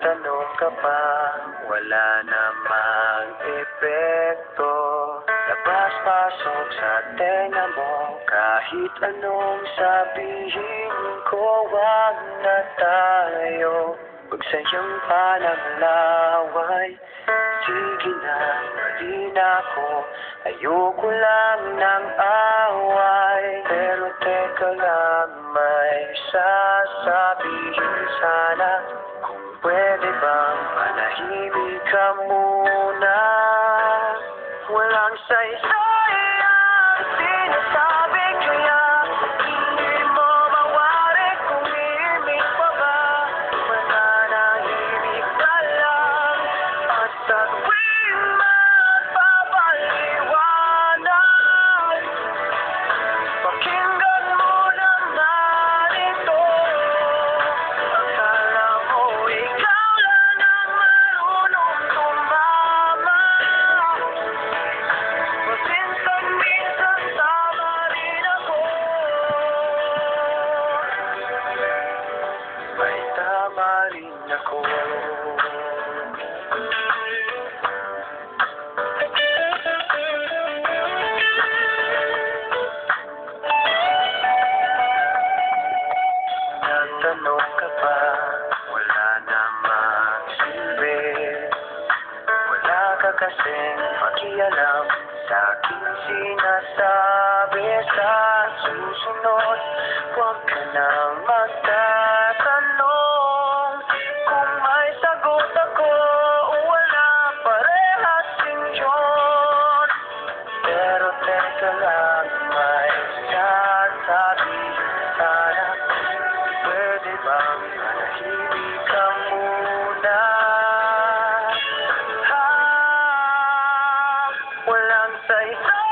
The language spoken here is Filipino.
Nagtanong ka pa, wala namang epekto. Labas-pasok sa tenga mo, kahit anong sabihin ko, wag na tayo. Huwag sa'yong pananglaway, sige na, mali na ako. Ayoko lang ng away, pero teka lang, may sasabihin sana. Kung pwede bang manahimik ka muna, walang saysay ang sinasabi, kaya hindi mo mawari kung imig pa ba. Mananahimik ka lang at sa tuwing mapapaliwanag, pakinggan mo naman ito. Akala mo ikaw lang ang marunong tumama, paminsan-minsan tama rin ako. May tama rin ako. Nagtanong ka pa, wala namang silbi. Wala ka kasing pakialam sa aking sinasabi. Sa susunod, huwag ka nang magtatanong. Kung may sagot ako o wala, parehas din yun. Pero teka lang, may sasabihin sana. Pwede bang manahimik ka muna? Walang saysay